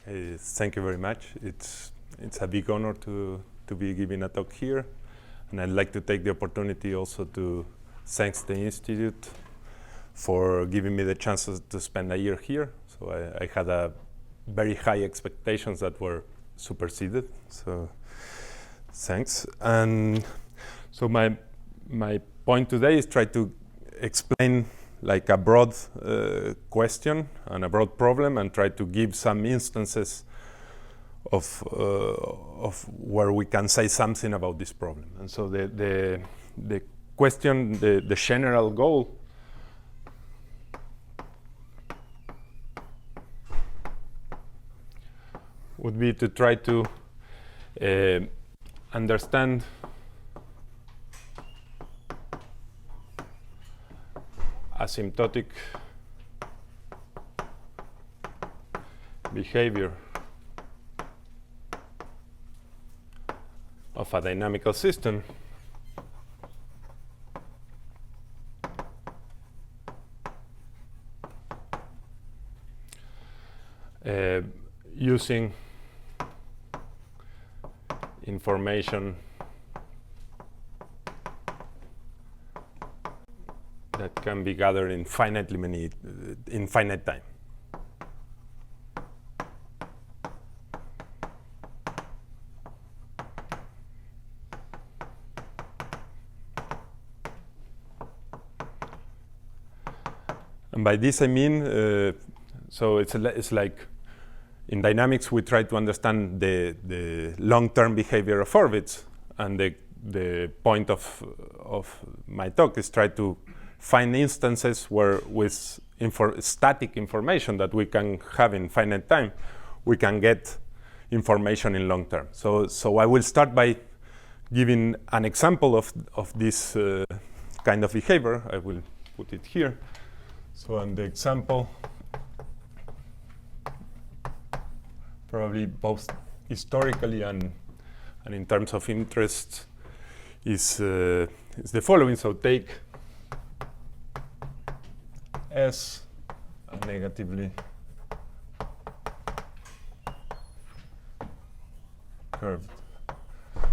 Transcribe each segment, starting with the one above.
Thank you very much. It's a big honor to be giving a talk here, and I'd like to take the opportunity also to thank the Institute for giving me the chance to spend a year here. So I had a very high expectations that were superseded. So thanks. And so my point today is try to explain like a broad question and a broad problem, and try to give some instances of where we can say something about this problem. And so the question, the general goal would be to try to understand asymptotic behavior of a dynamical system using information that can be gathered in finite time. And by this I mean, so it's like in dynamics we try to understand the long-term behavior of orbits, and the point of my talk is try to find instances where with static information that we can have in finite time, we can get information in long term. So I will start by giving an example of this kind of behavior. I will put it here. So on the example, probably both historically and in terms of interest, is the following. So take S a negatively curved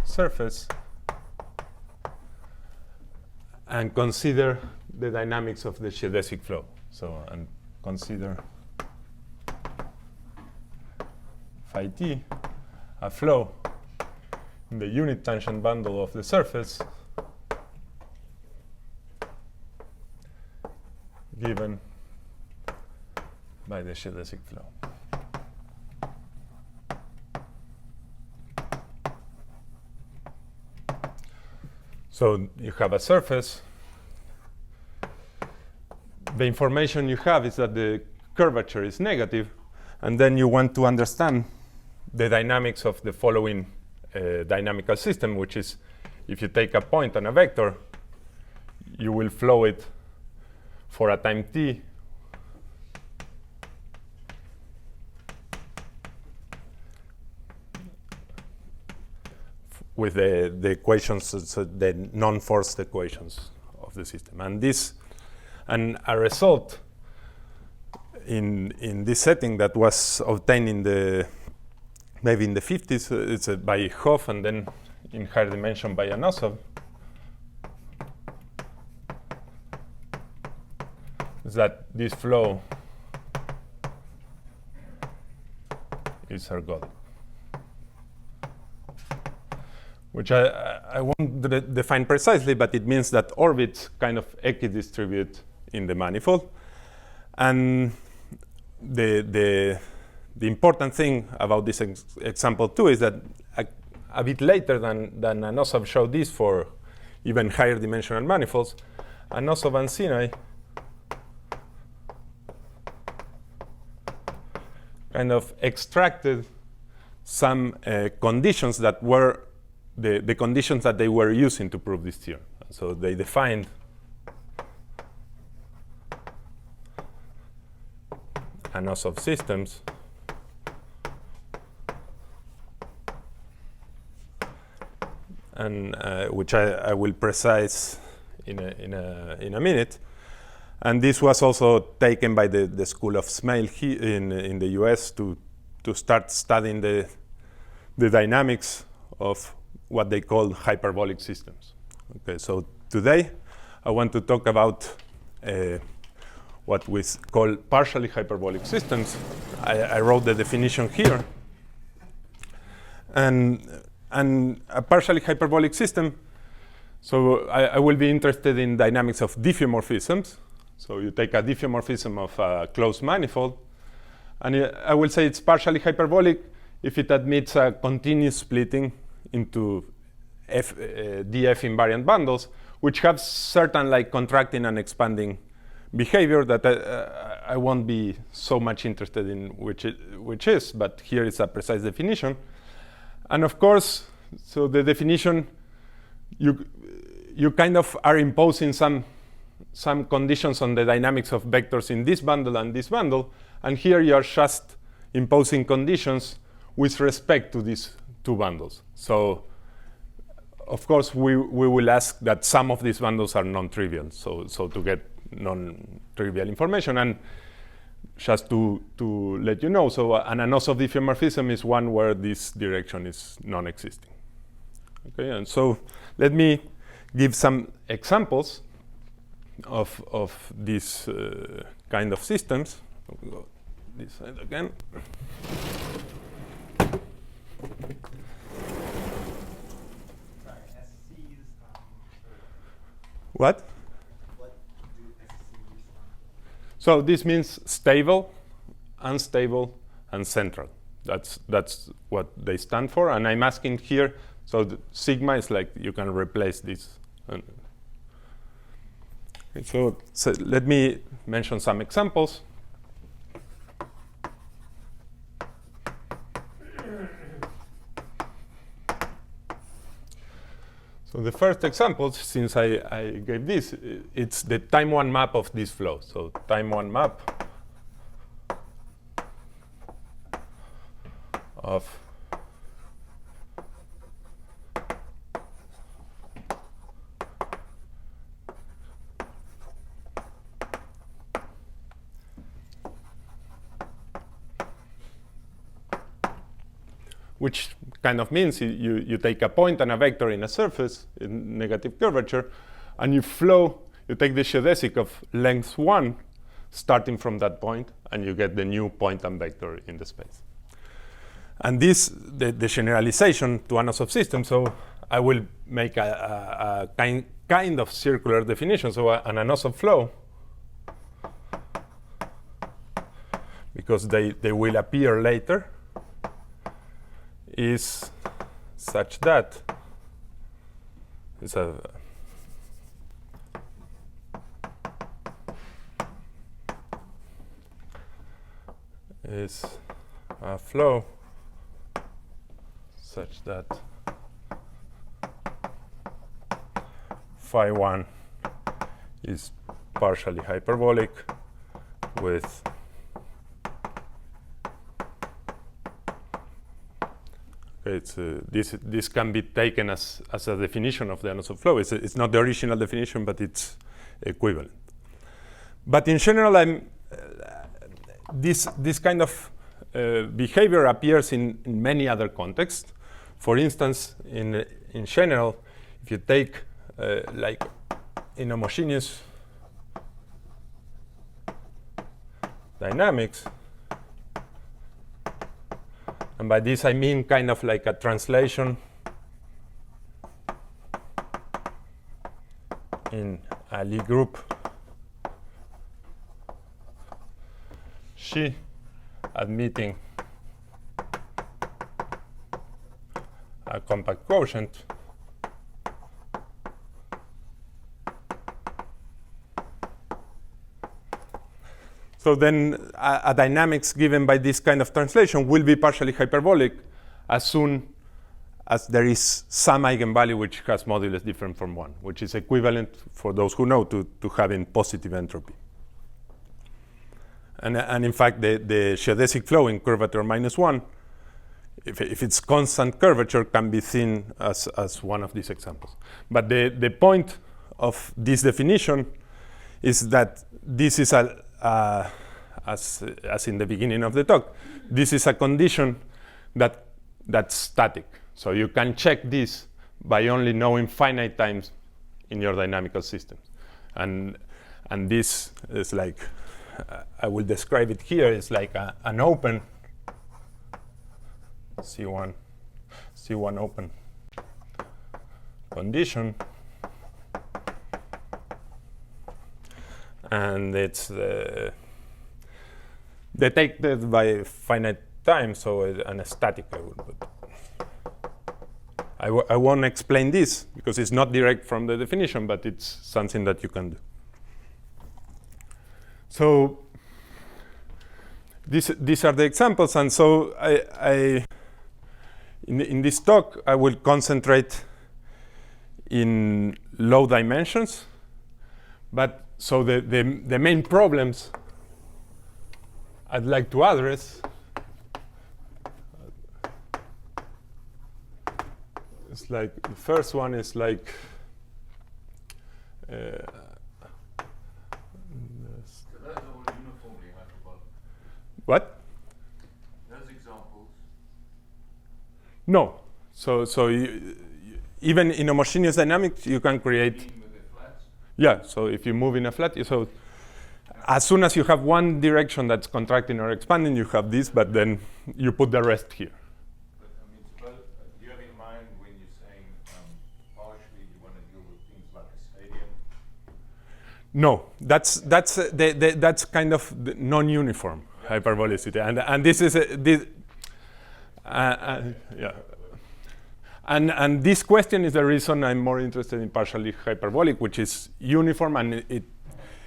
surface, and consider the dynamics of the geodesic flow. So, and consider phi t a flow in the unit tangent bundle of the surface given by the geodesic flow. So you have a surface. The information you have is that the curvature is negative, and then you want to understand the dynamics of the following dynamical system, which is if you take a point and a vector, you will flow it for a time t with the equations, so the non-forced equations of the system. And this, and a result in this setting that was obtained in the maybe in the 50s, it's by Hoff, and then in higher dimension by Anosov, is that this flow is ergodic, which I won't define precisely, but it means that orbits kind of equidistribute in the manifold. And the important thing about this example too is that a bit later than Anosov showed this for even higher dimensional manifolds, Anosov and Sinai kind of extracted some conditions that were the conditions that they were using to prove this theorem. So they defined Anosov systems and which I will precise in a minute. And this was also taken by the School of Smale in the US to start studying the dynamics of what they call hyperbolic systems. Okay, so today I want to talk about what we call partially hyperbolic systems. I wrote the definition here. And a partially hyperbolic system, so I will be interested in dynamics of diffeomorphisms. So you take a diffeomorphism of a closed manifold, and I will say it's partially hyperbolic if it admits a continuous splitting into df invariant bundles, which have certain like contracting and expanding behavior that I won't be so much interested in which is, but here is a precise definition. And of course, so the definition, you kind of are imposing some conditions on the dynamics of vectors in this bundle and this bundle, and here you are just imposing conditions with respect to these two bundles. So of course we will ask that some of these bundles are non-trivial, so to get non-trivial information. And just to let you know, so an anosov diffeomorphism is one where this direction is non-existing. Okay, and so let me give some examples of these kind of systems. We'll go this side again. What? So this means stable, unstable, and central. That's what they stand for. And I'm asking here, so the sigma is like you can replace this. Okay, so let me mention some examples. So the first example, since I gave this, it's the time one map of this flow. So time one map of which kind of means you take a point and a vector in a surface in negative curvature, and you take the geodesic of length 1 starting from that point, and you get the new point and vector in the space. And this, the generalization to anosov system, so I will make a kind of circular definition. So an anosov flow, because they will appear later, is such that it's a flow such that phi 1 is partially hyperbolic with this can be taken as a definition of the anosov flow. It's not the original definition, but it's equivalent. But in general, this kind of behavior appears in many other contexts. For instance, in general, if you take like inhomogeneous dynamics, and by this I mean kind of like a translation in a Lie group Xi admitting a compact quotient. So then a dynamics given by this kind of translation will be partially hyperbolic as soon as there is some eigenvalue which has modulus different from 1, which is equivalent, for those who know, to having positive entropy. And in fact, the geodesic flow in curvature -1, if it's constant curvature, can be seen as one of these examples. But the point of this definition is that this is a as in the beginning of the talk. This is a condition that's static. So you can check this by only knowing finite times in your dynamical systems. And this is like, I will describe it here, it's like an open C1 open condition. And it's detected by finite time, so an static I will put. I won't explain this because it's not direct from the definition, but it's something that you can do. So these are the examples, and so in this talk I will concentrate in low dimensions, but so the main problems I'd like to address it's like the first one is like So those are all uniformly hyperbolic. what? Those examples. No. So even in homogeneous dynamics, you can create. With the flats. Yeah. So if you move in a flat, so as soon as you have one direction that's contracting or expanding, you have this, but then you put the rest here. But I mean, suppose, do you have in mind when you're saying partially you want to deal with things like a stadium? No, that's kind of the non-uniform hyperbolicity, and this is yeah. And this question is the reason I'm more interested in partially hyperbolic, which is uniform and it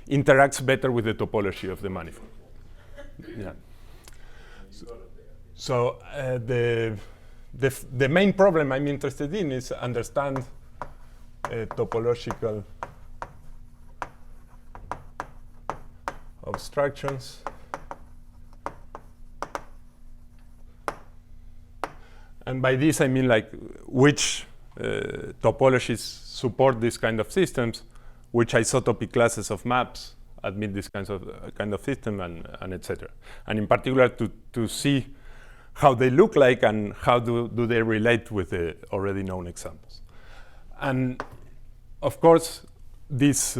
interacts better with the topology of the manifold. Yeah. So the main problem I'm interested in is understand topological obstructions and by this I mean like which topologies support this kind of systems, which isotopy classes of maps admit this kind of system, and etc. And in particular to see how they look like and how do they relate with the already known examples. And of course, this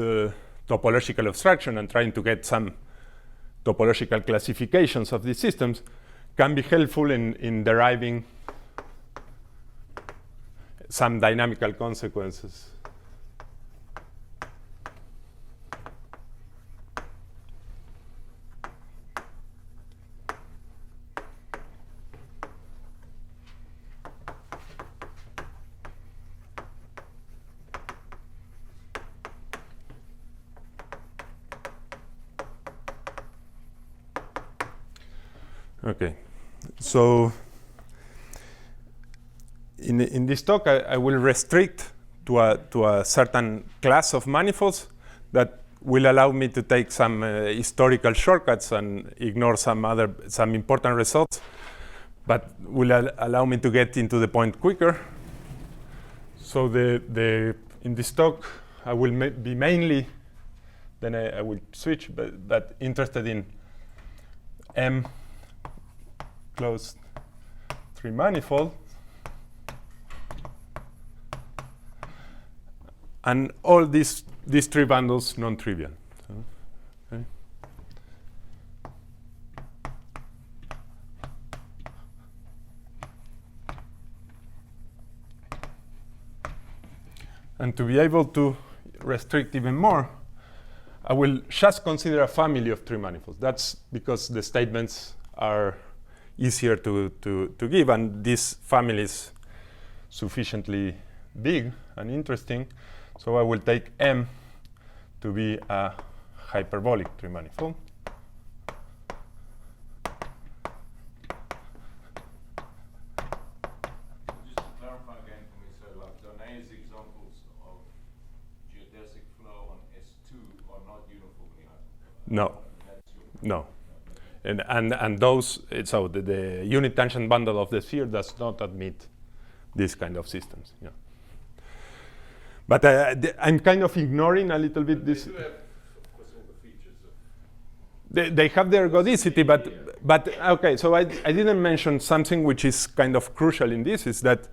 topological obstruction and trying to get some topological classifications of these systems can be helpful in deriving some dynamical consequences. Okay, so in this talk I will restrict to a certain class of manifolds that will allow me to take some historical shortcuts and ignore some important results, but will allow me to get into the point quicker. So in this talk I will be mainly, then I will switch, but interested in M closed 3 manifold, and all these 3 bundles non-trivial. So, okay. And to be able to restrict even more, I will just consider a family of 3 manifolds. That's because the statements are easier to give, and this family is sufficiently big and interesting. So I will take M to be a hyperbolic 3 manifold. Just to clarify again for me, so like Donet's examples of geodesic flow on S2 are not uniformly hyperbolic. No, That's your no. And those, so the unit tangent bundle of the sphere does not admit this kind of systems. Yeah. But I'm kind of ignoring a little bit this. They do have, of course, all the features of They have their ergodicity, but okay, so I didn't mention something which is kind of crucial in this, is that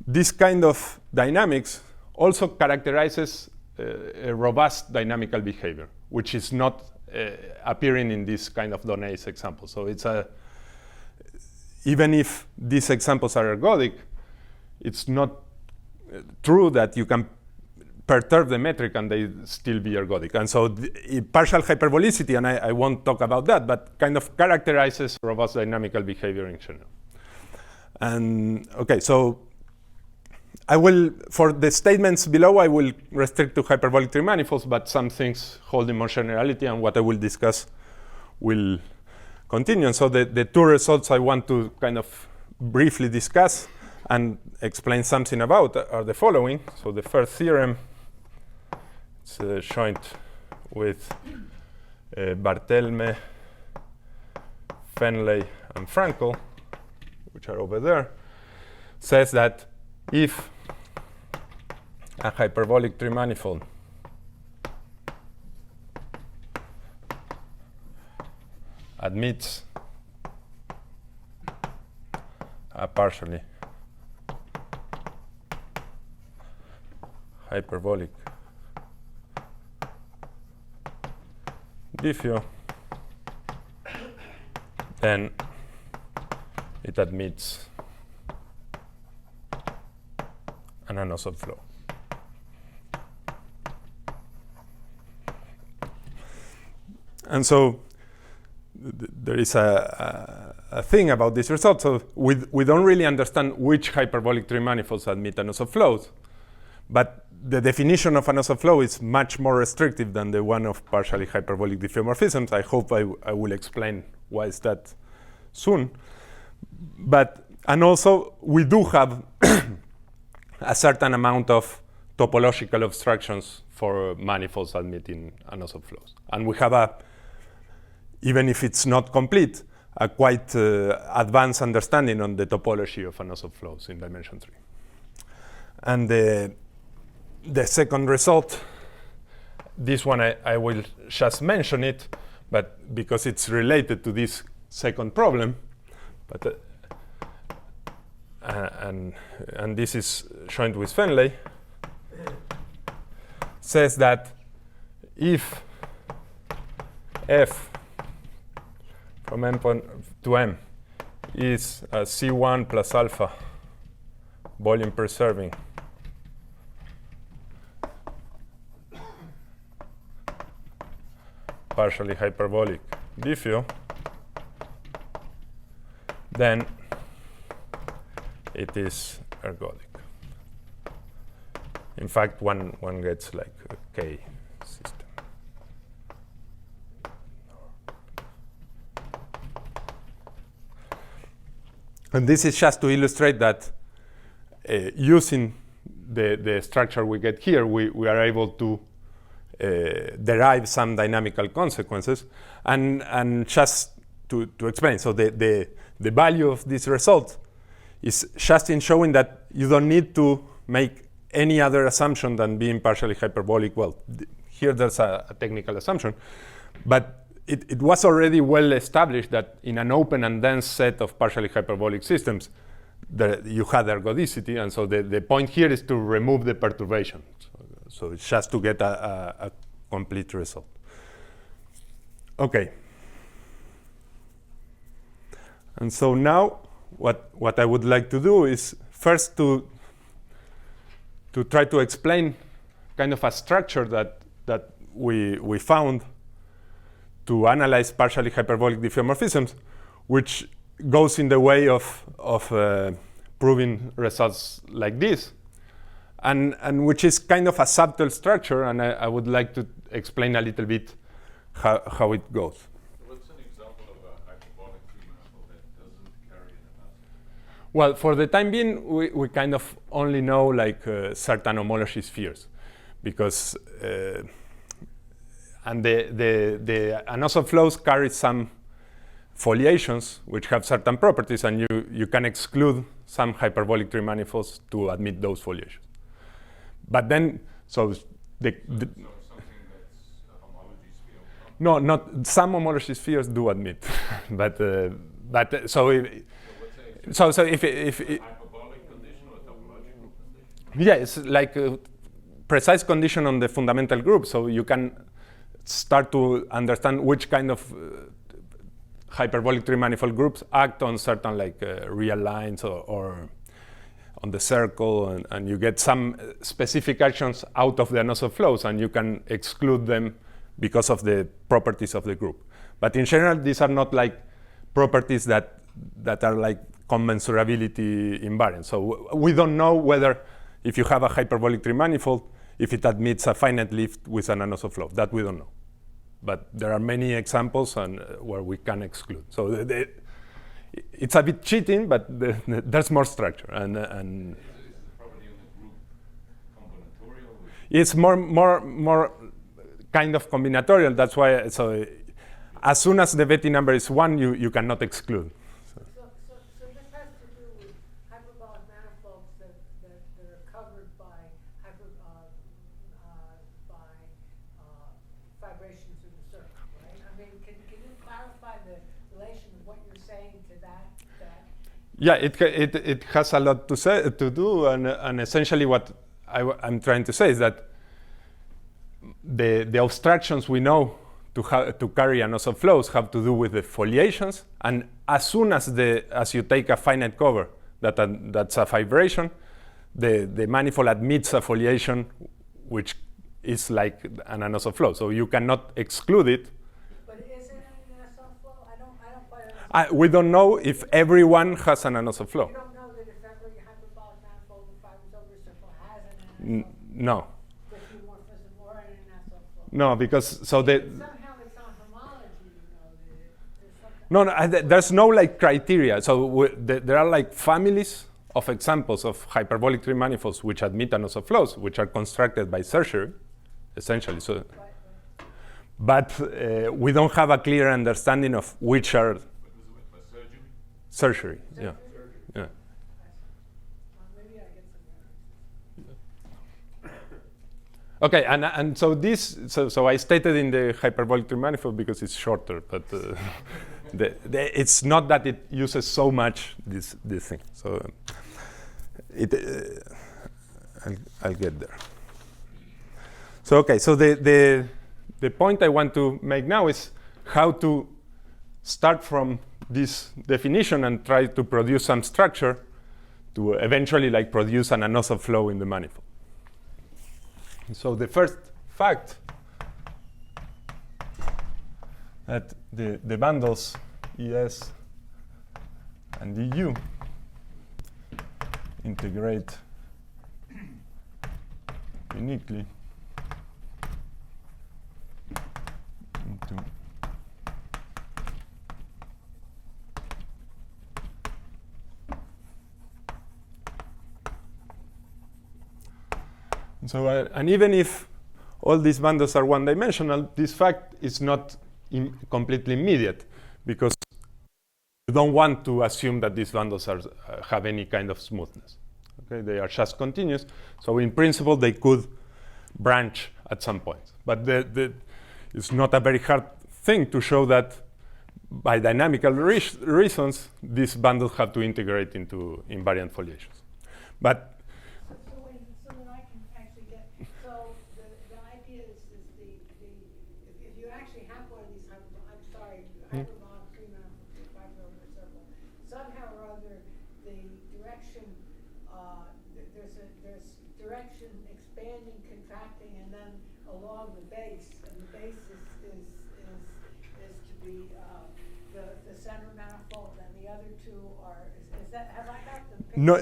this kind of dynamics also characterizes a robust dynamical behavior, which is not appearing in this kind of Donnaise example. So it's even if these examples are ergodic, it's not true that you can perturb the metric and they still be ergodic. And so partial hyperbolicity, and I won't talk about that, but kind of characterizes robust dynamical behavior in general. And okay, so I will, for the statements below, I will restrict to hyperbolic tree manifolds, but some things holding more generality, and what I will discuss will continue. And so the two results I want to kind of briefly discuss and explain something about are the following. So the first theorem, it's joint with Barthelme, Fenley, and Frankel, which are over there, says that if a hyperbolic tree manifold admits a partially hyperbolic diffeo, then it admits an anosov flow. And so there is a thing about this result. So we don't really understand which hyperbolic tree manifolds admit anosov flows, but the definition of anosov flow is much more restrictive than the one of partially hyperbolic diffeomorphisms. I hope I will explain why is that soon. And also, we do have a certain amount of topological obstructions for manifolds admitting anosov flows. And we have even if it's not complete, a quite advanced understanding on the topology of anosov flows in dimension 3. And the second result, this one I will just mention it, but because it's related to this second problem, but and this is joined with Fenley, says that if f from m to m is a C1 plus alpha volume preserving partially hyperbolic diffeo, then it is ergodic. In fact, one gets like a K system. And this is just to illustrate that using the structure we get here, we are able to derive some dynamical consequences. And just to explain, so the value of this result is just in showing that you don't need to make any other assumption than being partially hyperbolic. Well, here there's a technical assumption, but it was already well established that in an open and dense set of partially hyperbolic systems, you had ergodicity, and so the point here is to remove the perturbation. So it's just to get a complete result. Okay. And so now what I would like to do is first to try to explain kind of a structure that we found to analyze partially hyperbolic diffeomorphisms, which goes in the way of proving results like this, and which is kind of a subtle structure, and I would like to explain a little bit how it goes. What's an example of a hyperbolic tree manifold that doesn't carry an anosov? Well, for the time being, we kind of only know like certain homology spheres, because and the anosov flows carry some foliations which have certain properties, and you can exclude some hyperbolic tree manifolds to admit those foliations. But then, so something that's a homology sphere. No, not some homomorphic spheres do admit, but so if Hyperbolic condition or topological condition? yeah, it's like a precise condition on the fundamental group, so you can start to understand which kind of hyperbolic three-manifold groups act on certain real lines or on the circle, and you get some specific actions out of the Anosov flows, and you can exclude them because of the properties of the group. But in general, these are not like properties that are like commensurability invariant. So we don't know whether if you have a hyperbolic three-manifold, if it admits a finite lift with an Anosov flow. That we don't know. But there are many examples where we can exclude. So it's a bit cheating, but there's more structure. And Is the property of the group combinatorial? it's more kind of combinatorial. That's why. So as soon as the Betti number is 1, you cannot exclude. So this has to do with hyperbolic manifolds that are covered by vibrations in the circle, right? I mean, can you clarify the relation of what you're saying to that? Yeah, it has a lot to do, and essentially what I'm trying to say is that the obstructions we know to carry Anosov flows have to do with the foliations, and as soon as you take a finite cover that's a vibration, the manifold admits a foliation which is like an Anosov flow, so you cannot exclude it. But is it an Anosov flow? I don't quite understand. We don't know if everyone has an Anosov flow. You don't know that if every hyperbolic manifold with fibers over a circle has an Anosov No. diffeomorphism or an Anosov flow. No, because so the Somehow it's not homology, there's something. there's no like criteria. So there are like families of examples of hyperbolic three manifolds which admit Anosov flows, which are constructed by Certiorari, essentially. So, but we don't have a clear understanding of which are Certiorari. Yeah. Yeah. Maybe I get some errors. Okay, and so this, so I stated in the hyperbolic three manifold because it's shorter, but it's not that it uses so much this thing. So I'll get there. So okay, so the point I want to make now is how to start from this definition and try to produce some structure to eventually like produce an Anosov flow in the manifold. So the first fact that the bundles ES and EU integrate uniquely into so and even if all these bundles are one-dimensional, this fact is not completely immediate because you don't want to assume that these bundles have any kind of smoothness. Okay, they are just continuous. So in principle, they could branch at some point. But it's not a very hard thing to show that by dynamical reasons, these bundles have to integrate into invariant foliations. But So that I can actually get, so the idea is if you actually have one of these hyperbolic three-manifold fiber over a circle, somehow or other the direction there's direction expanding, contracting, and then along the base, and the base is to be the center manifold, and the other two are is that, have I got the picture? no,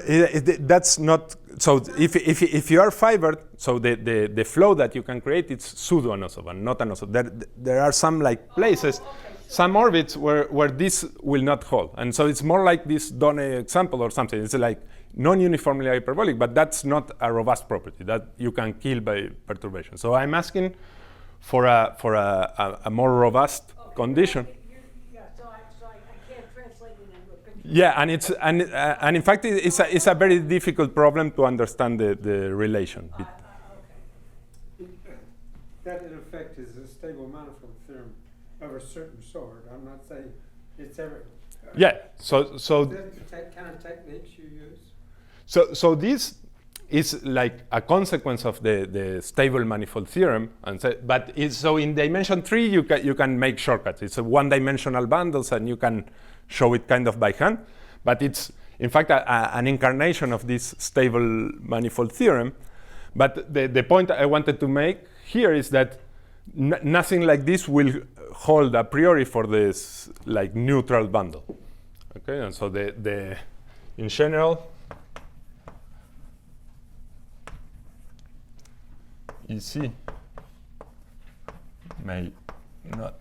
that's not. So if you are fibered, so the flow that you can create is pseudo Anosov and not Anosov. There are some like places, some orbits where this will not hold, and so it's more like this Done example or something. It's like non-uniformly hyperbolic, but that's not a robust property that you can kill by perturbation. So I'm asking for a more robust condition. So I can't translate it into a picture. Yeah, and in fact it's a very difficult problem to understand the relation. Okay. That in effect is a stable manifold theorem of a certain sort. I'm not saying it's every. Yeah. So Is that the kind of techniques you use? So this is like a consequence of the stable manifold theorem, and but so in dimension 3 you can make shortcuts. It's a one-dimensional bundles, and you can show it kind of by hand. But it's in fact an incarnation of this stable manifold theorem. But the point I wanted to make here is that nothing like this will hold a priori for this like neutral bundle. Okay, and so the in general. EC may not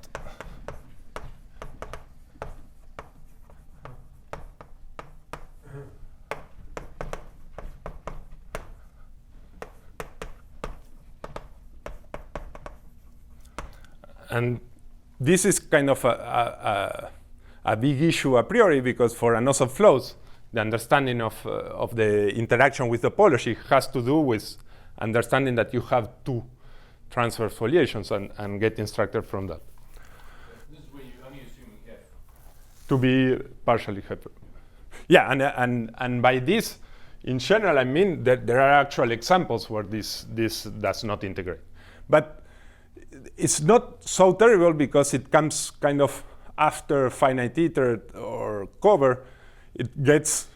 and this is kind of a big issue a priori, because for anodes of flows, the understanding of the interaction with topology has to do with understanding that you have two transverse foliations and get instructed from that. This is where you're only assuming F. To be partially hyper. Yeah, and by this, in general, I mean that there are actual examples where this does not integrate. But it's not so terrible because it comes kind of after finite ether or cover. It gets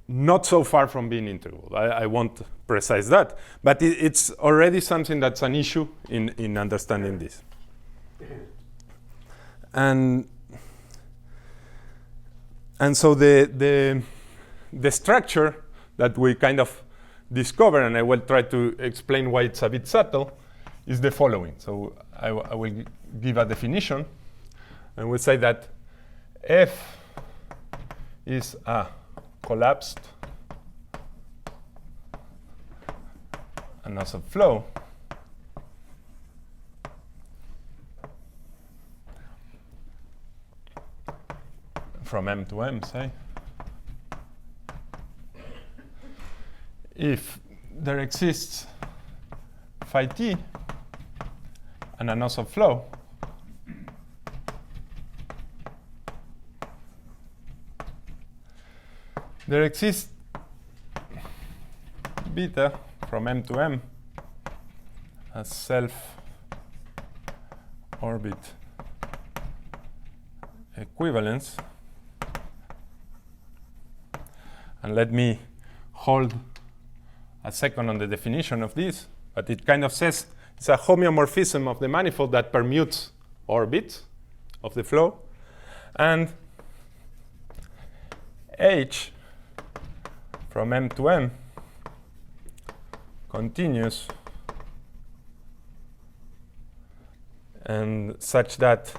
not so far from being integral. I won't precise that, but it's already something that's an issue in understanding this. And so the structure that we kind of discover, and I will try to explain why it's a bit subtle, is the following. So I will give a definition, and we'll say that F is a collapsed anode of flow from M to M, say, if there exists phi t an anode of flow there exists beta from M to M as self-orbit equivalence. And let me hold a second on the definition of this, but it kind of says it's a homeomorphism of the manifold that permutes orbits of the flow, and H from M to M continues and such that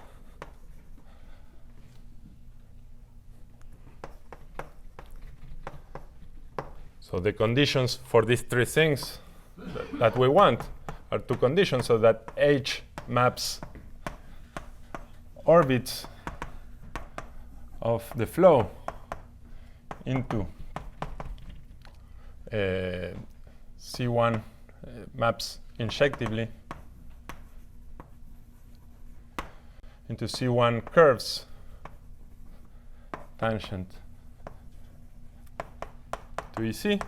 so the conditions for these three things that we want are two conditions, so that H maps orbits of the flow into C1 maps injectively into C1 curves tangent to EC.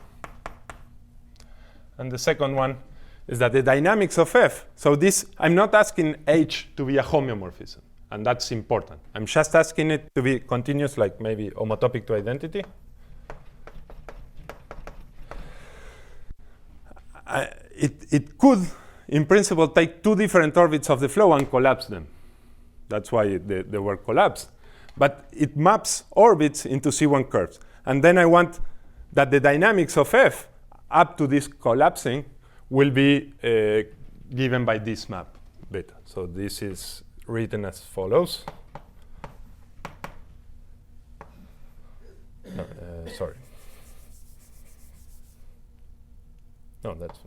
And the second one is that the dynamics of F, so this, I'm not asking H to be a homeomorphism, and that's important. I'm just asking it to be continuous, like maybe homotopic to identity. It could, in principle, take two different orbits of the flow and collapse them. That's why they were collapsed. But it maps orbits into C1 curves. And then I want that the dynamics of F up to this collapsing will be given by this map, beta. So this is written as follows. No, sorry. No, that's.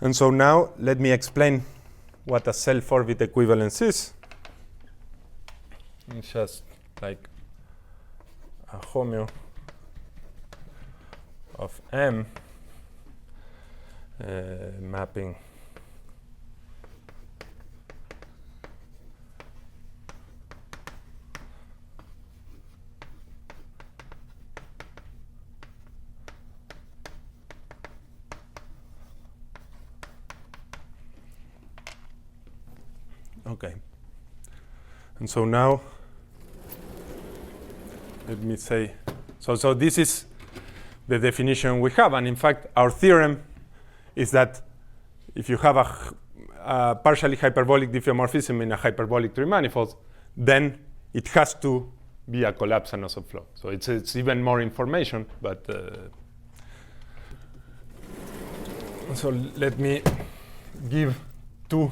And so now let me explain what a self-orbit equivalence is. It's just like a homeo of M mapping okay. And so now let me say, so this is the definition we have, and in fact our theorem is that if you have a partially hyperbolic diffeomorphism in a hyperbolic three manifold, then it has to be a collapse and also flow. So it's even more information, but so let me give two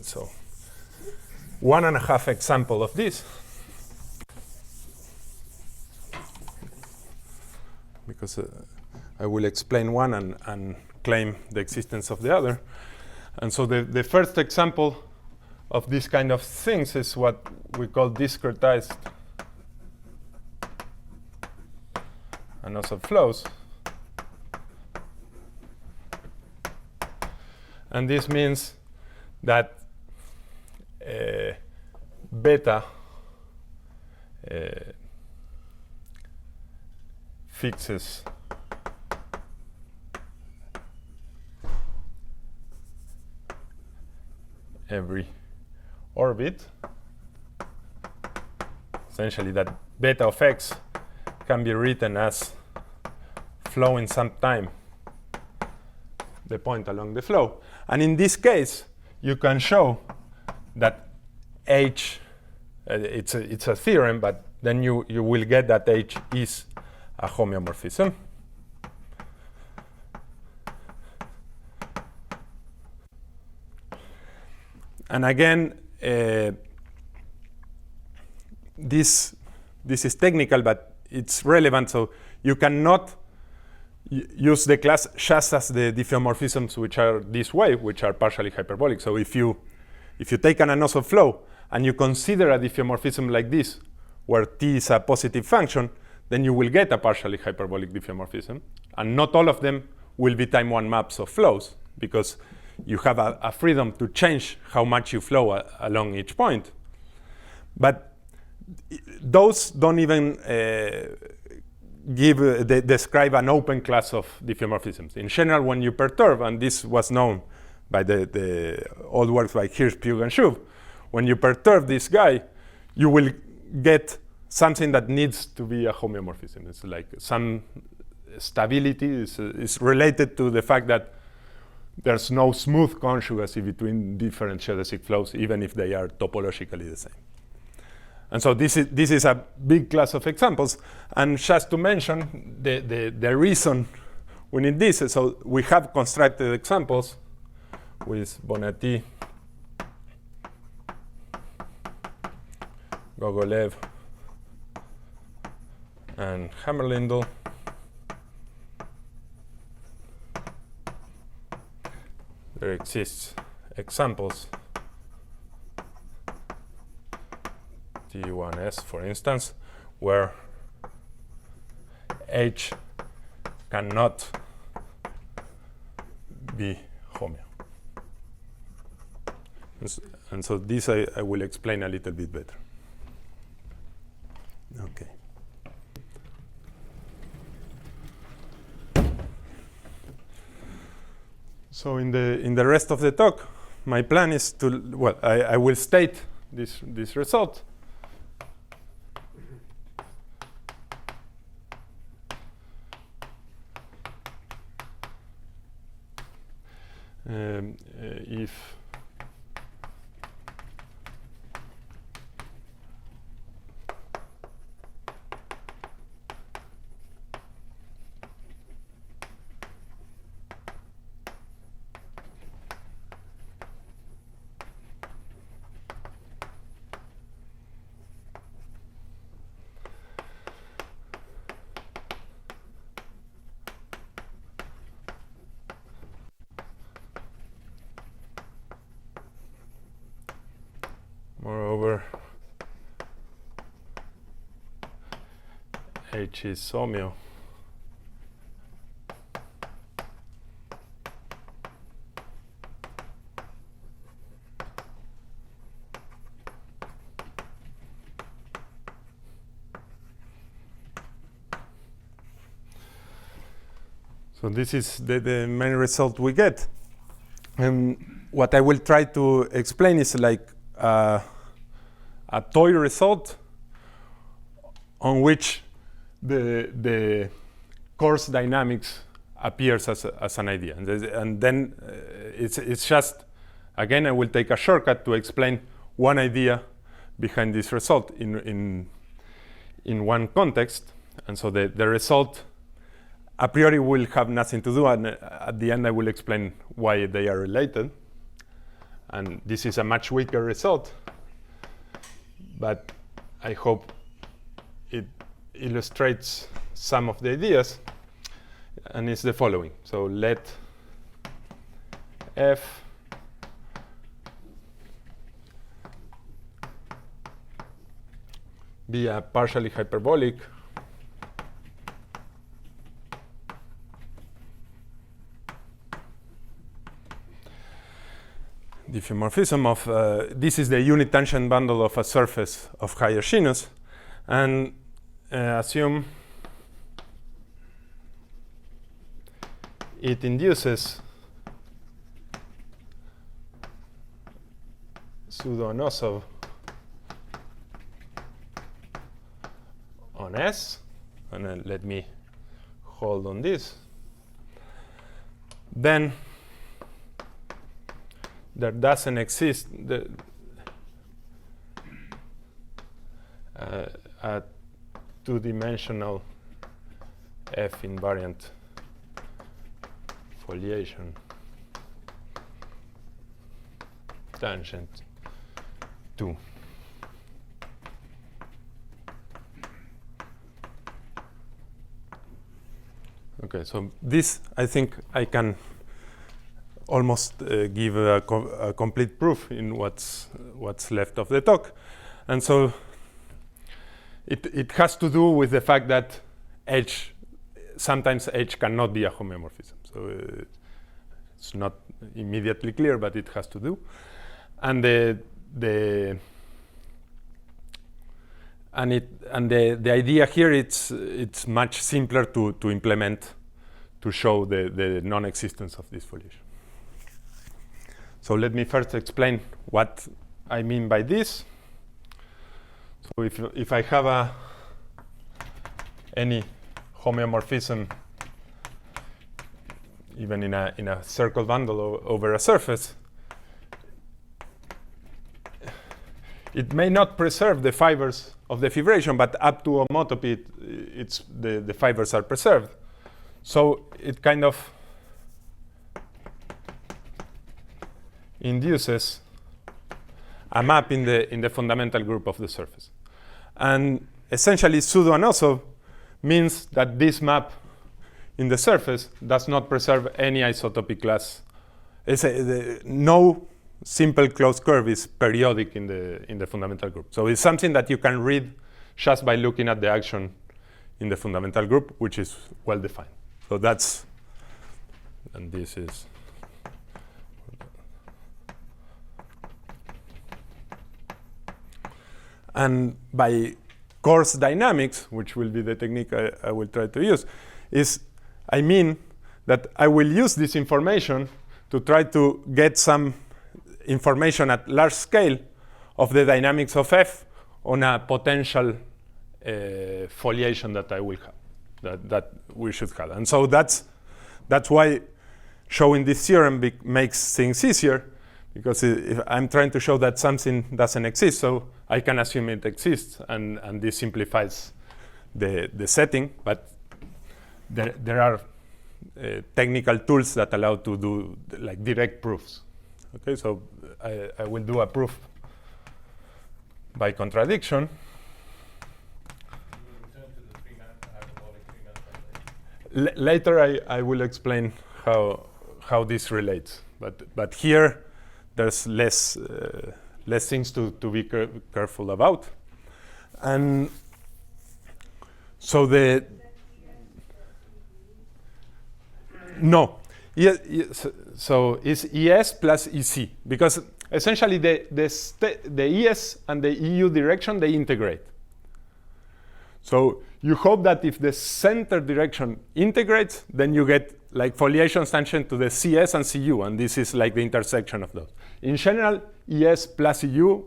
so 1.5 example of this, because I will explain one and claim the existence of the other. And so the first example of this kind of things is what we call discretized and also flows. And this means that beta fixes every orbit. Essentially, that beta of x can be written as flow in some time, the point along the flow. And in this case, you can show that H, it's a theorem, but then you will get that H is a homeomorphism. And again, this is technical, but it's relevant. So you cannot use the class just as the diffeomorphisms which are this way, which are partially hyperbolic. So if you take an anosov flow and you consider a diffeomorphism like this, where t is a positive function, then you will get a partially hyperbolic diffeomorphism. And not all of them will be time one maps of flows, because you have a freedom to change how much you flow along each point. But those don't even describe an open class of diffeomorphisms. In general, when you perturb, and this was known by the old works by Hirsch, Pugh, and Shub, when you perturb this guy, you will get something that needs to be a homeomorphism. It's like some stability is related to the fact that there's no smooth conjugacy between different geodesic flows, even if they are topologically the same. And so this is a big class of examples. And just to mention the reason we need this, so we have constructed examples with Bonatti, Gogolev, and Hammerlindl. There exists examples, T1S, for instance, where H cannot be homeo. And so this I will explain a little bit better. Okay. So in the rest of the talk, my plan is to, well, I will state this result. If moreover, H is homeo, So this is the main result we get. And what I will try to explain is like a toy result on which the coarse dynamics appears as an idea. And then it's just, again, I will take a shortcut to explain one idea behind this result in one context. And so the result a priori will have nothing to do, and at the end I will explain why they are related. And this is a much weaker result, but I hope it illustrates some of the ideas, and it's the following. So let F be a partially hyperbolic diffeomorphism of this is the unit tangent bundle of a surface of higher genus, and assume it induces pseudo-Anosov on S, and let me hold on this. Then there doesn't exist a two-dimensional F invariant foliation tangent 2. Okay, so this I think I can almost give a complete proof in what's left of the talk. And so it has to do with the fact that sometimes H cannot be a homeomorphism. So it's not immediately clear, but it has to do. And the idea here, it's much simpler to implement to show the non-existence of this foliation. So let me first explain what I mean by this. So if I have any homeomorphism, even in a circle bundle over a surface, it may not preserve the fibers of the fibration, but up to homotopy, the fibers are preserved. So it kind of induces a map in the fundamental group of the surface. And essentially, pseudo-Anosov means that this map in the surface does not preserve any isotopic class. No simple closed curve is periodic in the fundamental group. So it's something that you can read just by looking at the action in the fundamental group, which is well defined. So that's, and this is. And by coarse dynamics, which will be the technique I will try to use, I mean that I will use this information to try to get some information at large scale of the dynamics of F on a potential foliation that I will have, that we should have. And so that's why showing this theorem makes things easier, because if I'm trying to show that something doesn't exist, so I can assume it exists, and this simplifies the setting. But there are technical tools that allow to do like direct proofs. Okay, so I will do a proof by contradiction. Later I will explain how this relates. But here there's less things to be careful about. And so no. So it's ES plus EC, because essentially the ES and the EU direction, they integrate. So you hope that if the center direction integrates, then you get like foliations tangent to the CS and CU, and this is like the intersection of those. In general, ES plus EU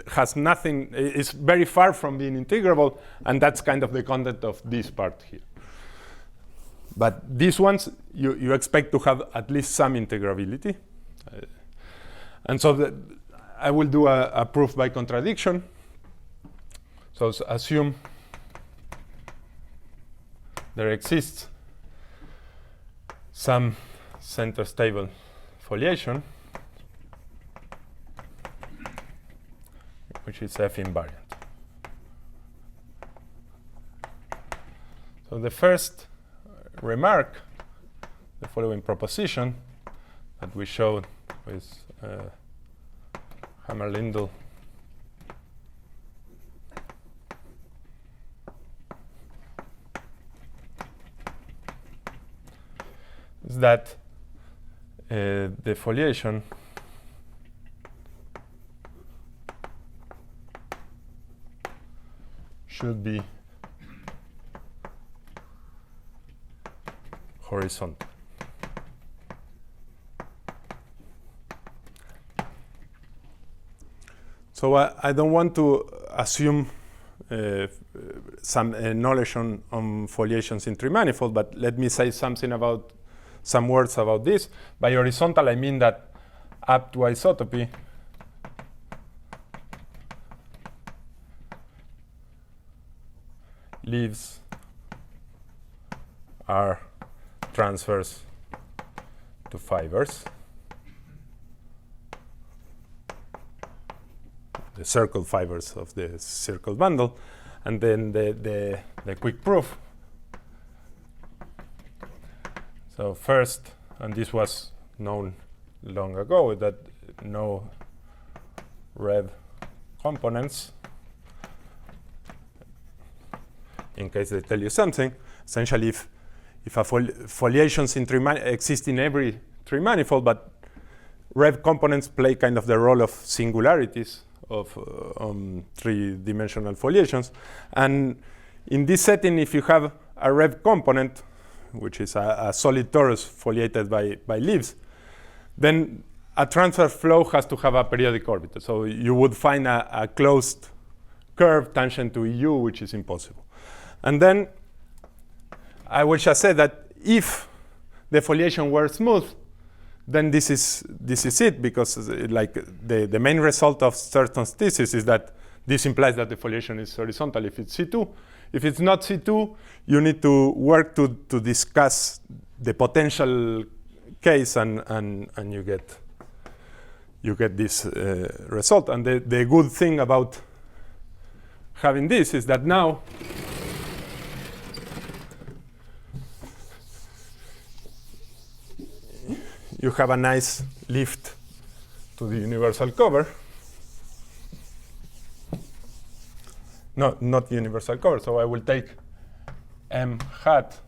has nothing, is very far from being integrable, and that's kind of the content of this part here. But these ones, you expect to have at least some integrability. And so I will do a proof by contradiction. So assume there exists some center stable foliation, which is F invariant. So the first remark, the following proposition that we showed with Hammer-Lindell is that the foliation should be horizontal. So I don't want to assume some knowledge on foliations in trimanifold, but let me say some words about this. By horizontal, I mean that up to isotopy, leaves are transverse to fibers. The circle fibers of the circle bundle. And then the quick proof. So first, and this was known long ago, that no rev components, in case they tell you something. Essentially, if foliations in exist in every trimanifold, but rev components play kind of the role of singularities of three-dimensional foliations. And in this setting, if you have a rev component, which is a solid torus foliated by leaves, then a transfer flow has to have a periodic orbit. So you would find a closed curve tangent to EU, which is impossible. And then I will just say that if the foliation were smooth, then this is it, because like the main result of Sturton's thesis is that this implies that the foliation is horizontal if it's C2. If it's not C2, you need to work to discuss the potential case, and you get this result. And the good thing about having this is that now you have a nice lift to the universal cover. No, not universal cover. So I will take M hat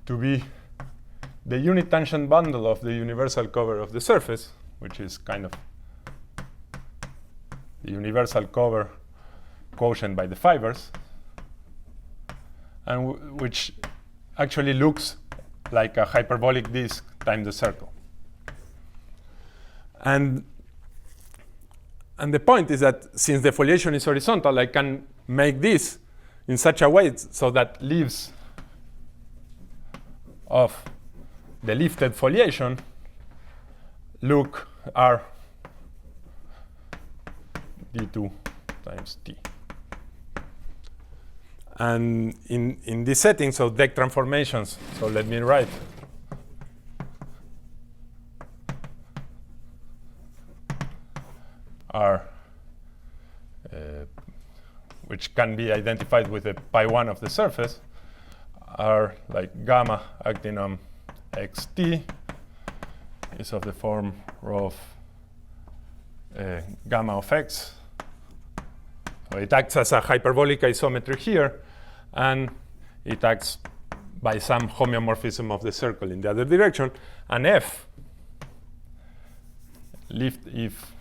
to be the unit tangent bundle of the universal cover of the surface, which is kind of the universal cover quotient by the fibers, and which actually looks like a hyperbolic disk times the circle. And the point is that since the foliation is horizontal, I can make this in such a way so that leaves of the lifted foliation are d2 times t. And in this setting, so deck transformations, so let me write. Are, which can be identified with the pi1 of the surface, are like gamma acting on xt is of the form rho of gamma of x. So it acts as a hyperbolic isometry here, and it acts by some homeomorphism of the circle in the other direction. And f, if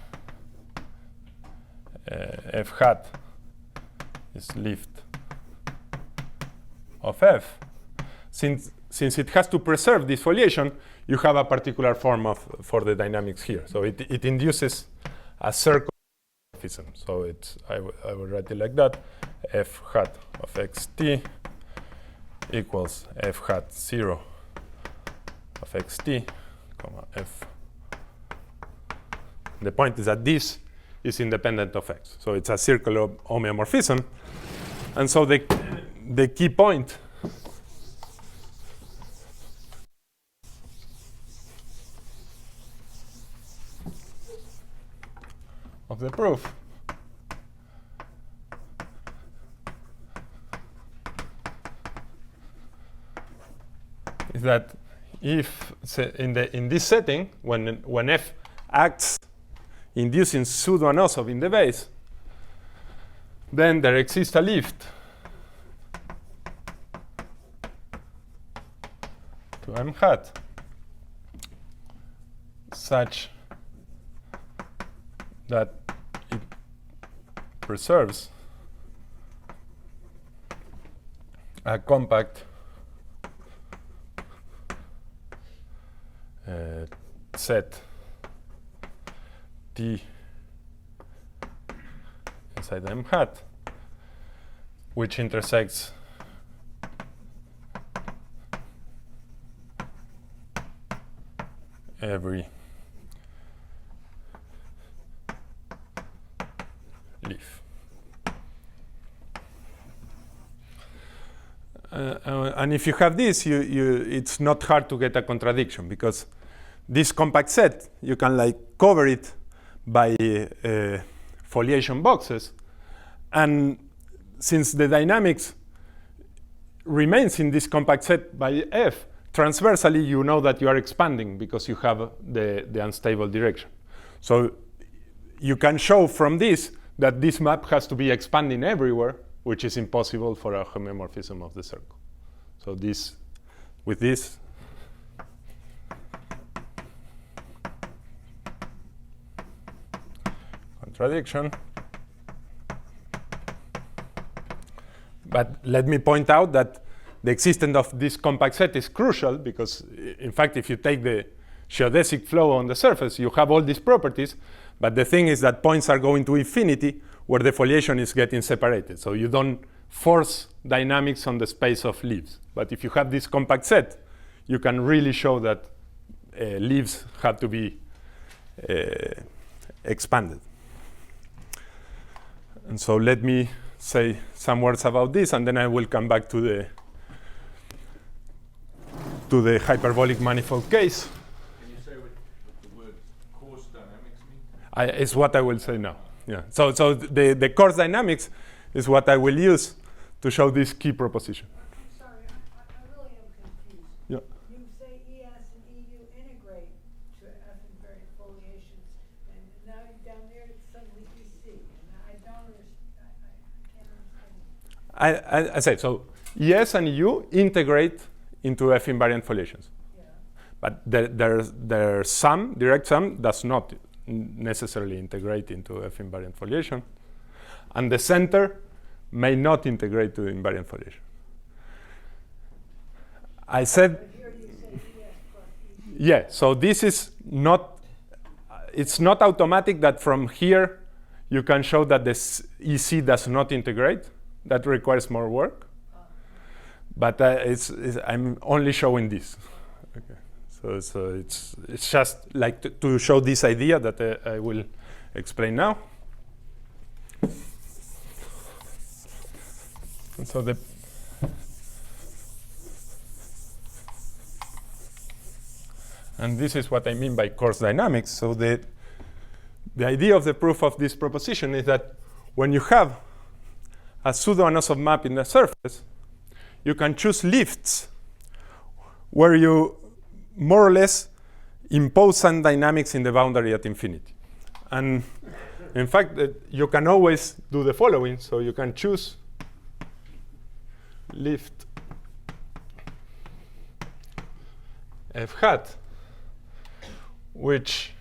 f hat is lift of f, since since it has to preserve this foliation, you have a particular form for the dynamics here. So it induces a circle morphism. So I will write it like that: f hat of xt equals f hat 0 of xt, comma f. The point is that this is independent of x. So it's a circular homeomorphism. And so the key point of the proof is that if in this setting, when f acts inducing pseudo-anosov in the base, then there exists a lift to m hat such that it preserves a compact set T inside m hat, which intersects every leaf. And if you have this, it's not hard to get a contradiction, because this compact set, you can like cover it by foliation boxes. And since the dynamics remains in this compact set by f, transversally you know that you are expanding because you have the unstable direction. So you can show from this that this map has to be expanding everywhere, which is impossible for a homeomorphism of the circle. So with this, contradiction. But let me point out that the existence of this compact set is crucial, because in fact, if you take the geodesic flow on the surface, you have all these properties, but the thing is that points are going to infinity where the foliation is getting separated. So you don't force dynamics on the space of leaves. But if you have this compact set, you can really show that leaves have to be expanded. And so let me say some words about this, and then I will come back to the hyperbolic manifold case. Can you say what the word coarse dynamics means? It's what I will say now. Yeah. So the coarse dynamics is what I will use to show this key proposition. I'm sorry, I really am confused. Yeah. You say ES and EU integrate to F invariant foliations, and now down there it's suddenly EC, and I don't understand, I can't understand. I said, so ES and EU integrate into F invariant foliations. Yeah. But their sum, direct sum, does not necessarily integrate into F invariant foliation. And the center may not integrate to invariant foliation. I said, But here you say ES plus EC. yeah, so this is not, it's not automatic that from here you can show that this EC does not integrate. That requires more work. But I'm only showing this. Okay. So it's just like to show this idea that I will explain now. And so this is what I mean by coarse dynamics. So the idea of the proof of this proposition is that when you have a pseudo-anosov map in the surface, you can choose lifts where you more or less impose some dynamics in the boundary at infinity. And in fact, you can always do the following. So you can choose lift f hat, which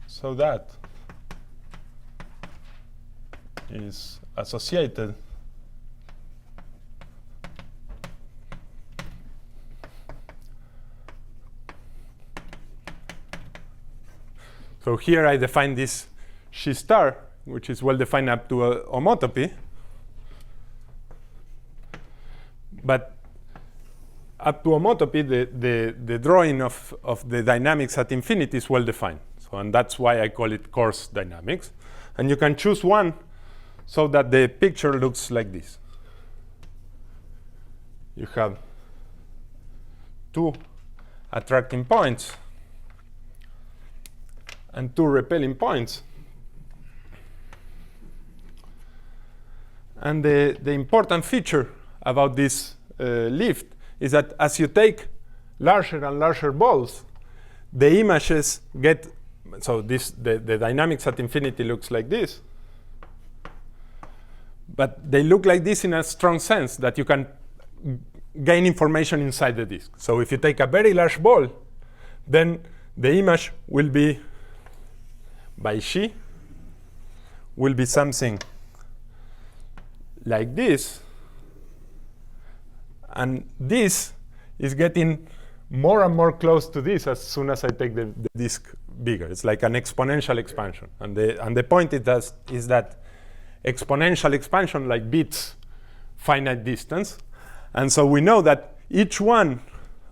so that is associated So here I define this Xi star, which is well defined up to a homotopy. But up to homotopy, the drawing of the dynamics at infinity is well defined. So, and that's why I call it coarse dynamics. And you can choose one so that the picture looks like this. You have two attracting points and two repelling points. And the important feature about this lift is that as you take larger and larger balls, the images get, so the dynamics at infinity looks like this. But they look like this in a strong sense that you can gain information inside the disk. So if you take a very large ball, then the image will be by Xi, will be something like this. And this is getting more and more close to this as soon as I take the disk bigger. It's like an exponential expansion. And the point is that exponential expansion like beats finite distance. And so we know that each one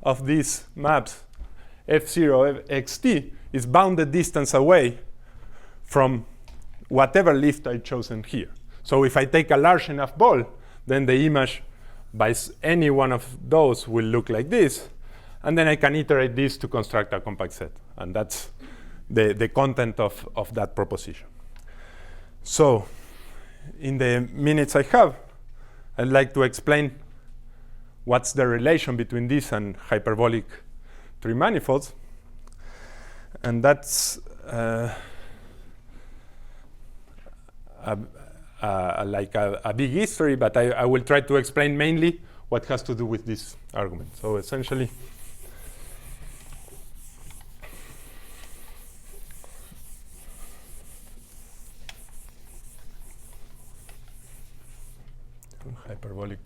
of these maps, f0, xt, is bounded distance away from whatever lift I've chosen here. So if I take a large enough ball, then the image by any one of those will look like this. And then I can iterate this to construct a compact set. And that's the content of that proposition. So in the minutes I have, I'd like to explain what's the relation between this and hyperbolic three manifolds. And that's like a big history, but I will try to explain mainly what has to do with this argument. So essentially, hyperbolic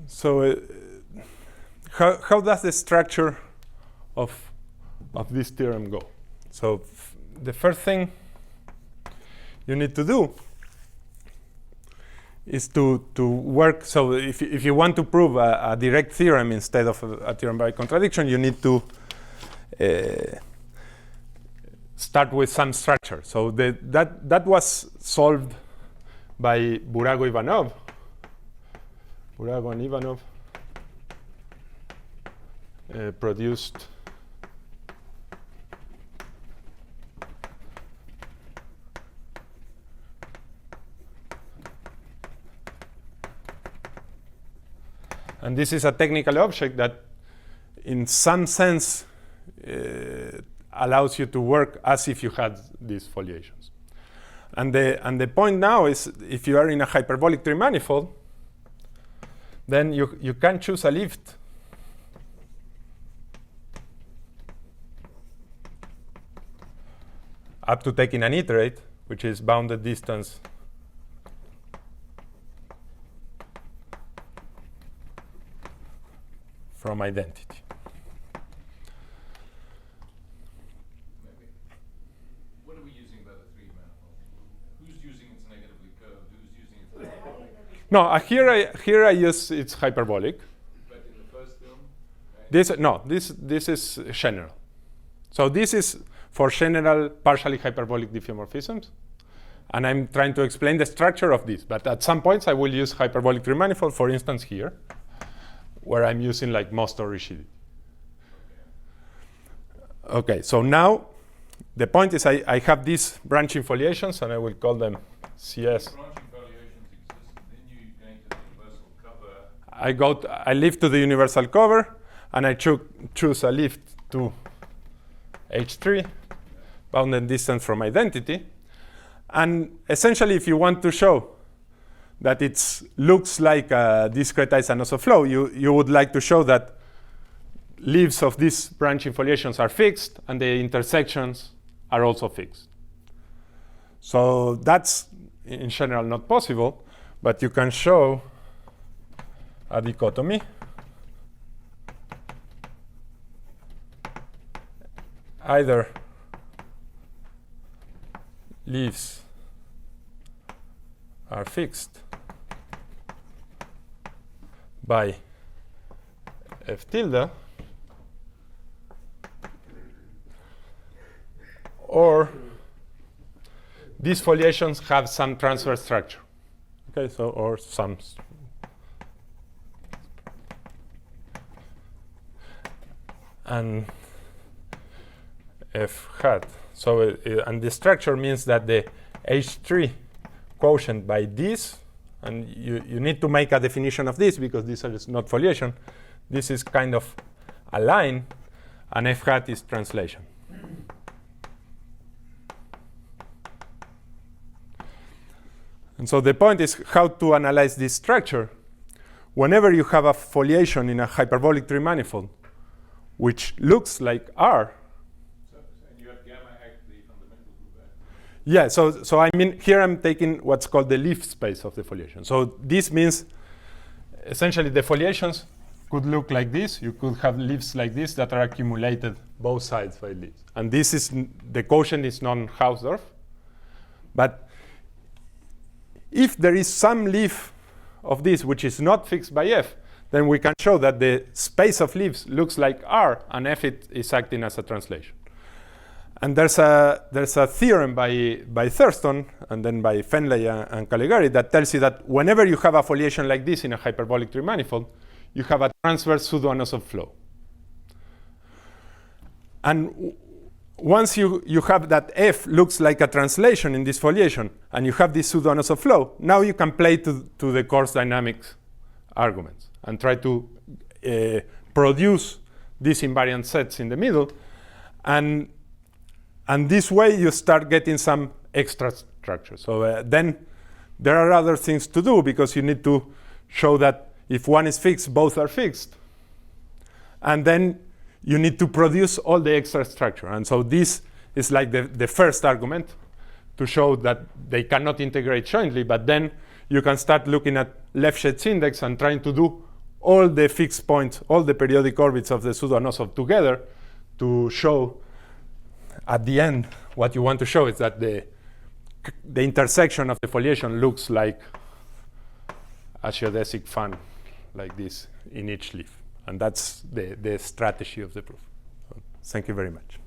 so how does the structure of this theorem go? So the first thing you need to do is to work. So if you want to prove a direct theorem instead of a theorem by contradiction, you need to start with some structure. So that was solved by Burago-Ivanov. Burago and Ivanov produced and this is a technical object that in some sense allows you to work as if you had these foliations. And the point now is if you are in a hyperbolic three manifold, then you can choose a lift up to taking an iterate, which is bounded distance from identity. Maybe. What are we using by the three manifold? Who's using its negatively curved? Who's using its hyperbolic? No, here I use it's hyperbolic. But in the first film, right? This is general. So this is for general partially hyperbolic diffeomorphisms. And I'm trying to explain the structure of this. But at some points, I will use hyperbolic three manifold, for instance, here, where I'm using like most or rigidity. Okay, so now the point is I have these branching foliations, and I will call them CS. Branching foliations exist, and then you go into the universal cover. I lift to the universal cover, and I choose a lift to H3, bounded distance from identity. And essentially, if you want to show that it looks like a discretized and also flow, you would like to show that leaves of these branching foliations are fixed, and the intersections are also fixed. So that's, in general, not possible. but you can show a dichotomy either leaves are fixed by f tilde, or these foliations have some transverse structure. Okay, so or some. And f hat. So and the structure means that the H3 quotient by this, and you need to make a definition of this because this is not foliation. This is kind of a line, and f hat is translation. And so the point is how to analyze this structure. Whenever you have a foliation in a hyperbolic tree manifold, which looks like R. And you have gamma actually fundamental to that. Yeah, so I mean, here I'm taking what's called the leaf space of the foliation. So this means essentially the foliations could look like this. You could have leaves like this that are accumulated both sides by leaves. And this is, the quotient is non-Hausdorff. But if there is some leaf of this which is not fixed by F, then we can show that the space of leaves looks like R, and F is acting as a translation. And there's a theorem by Thurston and then by Fenley and Caligari that tells you that whenever you have a foliation like this in a hyperbolic tree manifold, you have a transverse pseudo-anosov flow. And once you have that F looks like a translation in this foliation, and you have this pseudo-anosov flow, now you can play to the coarse dynamics arguments and try to produce these invariant sets in the middle. And this way you start getting some extra structure. So then there are other things to do because you need to show that if one is fixed, both are fixed. And then you need to produce all the extra structure. And so this is like the first argument to show that they cannot integrate jointly, but then you can start looking at Lefschetz index and trying to do all the fixed points, all the periodic orbits of the pseudo-anosov together to show at the end what you want to show is that the intersection of the foliation looks like a geodesic fan like this in each leaf. And that's the strategy of the proof. So, thank you very much.